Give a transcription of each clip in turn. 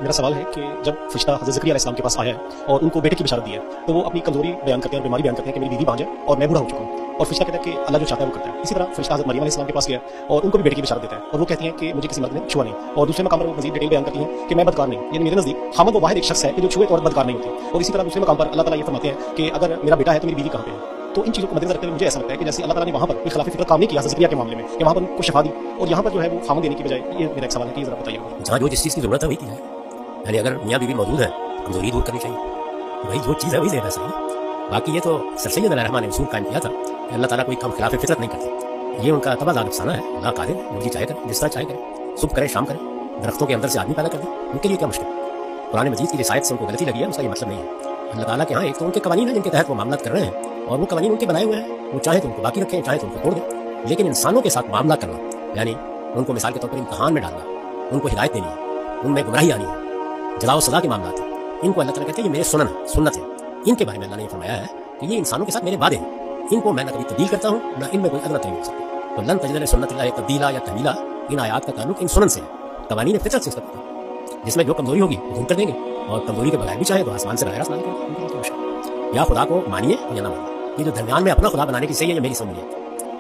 मेरा सवाल है कि जब फरिश्ता हज़रत ज़करिया अलैहिस्सलाम के पास आया है और उनको बेटे की बशारत दी है, तो वो अपनी कमजोरी बयान करते हैं और बीमारी बयान करते हैं कि मेरी बीवी बांझ है और मैं बूढ़ा हो चुका हूँ। और फरिश्ता कहता है कि अल्लाह जो चाहता है वो करता है। इसी तरह फरिश्ता हज़रत मरियम अलैहिस्सलाम के पास गया और उनको भी बेटे की बशारत देता है और वो कहती हैं कि मुझे किसी मर्द ने छुआ नहीं। और दूसरे मकाम पर वो मज़ीद डिटेल बयान करती हैं कि मैं बदकार नहीं, यानी मेरे नज़दीक खामद वो वाहिद एक शख्स है कि जो छुए तो औरत बदकार नहीं होती। और इसी तरह दूसरे मकाम पर अल्लाह ताला ये फरमाते हैं कि अगर मेरा बेटा है तो मेरी बीवी कहाँ पे है। तो इन चीज़ों को मद्देनजर रखते हुए मुझे ऐसा लगता है कि जैसे अल्लाह ताला ने वहाँ पर कोई खिलाफ फिक्र काम नहीं किया ज़करिया के मामले में कि वहाँ पर उनको शफा दी और यहाँ पर जो है वो खामद देने की बजाय। ये मेरा एक सवाल है कि ज़रा बताइए। जहाँ जो जिस चीज़ की जरूरत है वही की है, यानी अगर मियाँ बीवी मौजूद है कमजोरी दूर करनी चाहिए, वही जो चीज़ है वही देना चाहिए। बाकी ये तो सर सैयद अलैहिस्सलाम ने उसूल कायम किया था कि अल्लाह ताला कोई कम खिलाफ फितरत नहीं करते। ये उनका तबादला अफसाना है। अल्लाह कादिर है, जो चाहे करे, जिस तरह चाहे करे, सुबह करे शाम करे, दरख्तों के अंदर से आदमी पैदा कर दे, उनके लिए क्या मुश्किल। कुरान मजीद की रिसायत से उनको गलती लगी है, उसका ये मतलब नहीं है। अल्लाह ताला के यहाँ एक तो उनके कवानीन है जिनके तहत वो मामला कर रहे हैं और वो कवानीन उनके बनाए हुए हैं। वो चाहे तो उनको बाकी रखें, चाहे तो उनको तोड़ दें, लेकिन इंसानों के साथ मामला करना, यानी उनको मिसाल के तौर पर इम्तहान में डालना, उनको हिदायत देनी है, उनमें गुमराही आनी है, जला सजा के मामला थे, इनको अल्लाह ताला कहते हैं ये मेरे सुनन है, सुन्नत है। इनके बारे में अल्लाह ने फरमाया है कि ये इंसानों के साथ मेरे वादे हैं, इनको मैं न कभी तब्दील करता हूँ, न इनमें कोई अदना तब्दील हो सकती। तो लन तजद सुन्नतिल्लाह तब्दीला या तमीला, इन आयात का ताल्लुक इन सुनन से है, कवानीन फितरत से इसका, जिसमें जो कमजोरी होगी वो दूर कर देंगे और कमजोरी के बगैर भी चाहे तो आसमान से बगैर या खुदा को मानिए या ना मानिए। ये जो दरमियान में अपना खुदा बनाने की सही है, ये मेरी समझ है।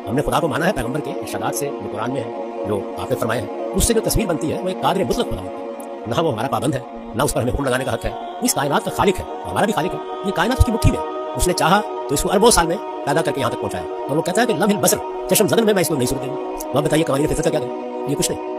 हमने खुदा को माना है पैगंबर के इरशादात से, जो कुरान में है, जो आपने फरमाया है, उससे जो तस्वीर बनती है वो एक कादिर मुतलक खुदा होता है। ना वो हमारा पाबंद है, ना उस पर हमें हुक्म लगाने का हक है। इस कायनात का खालिक है, हमारा भी खालिक है। ये कायनात उसकी मुट्ठी में, उसने चाहा तो इसको अरबों साल में पैदा करके यहाँ तक पहुंचाया। और वो कहता है कि लम्हिल बसर, चश्म ज़दन में मैं इसको नहीं सुन दूंगा। वह बताइए कवानीन फितरत का क्या है? ये कुछ नहीं।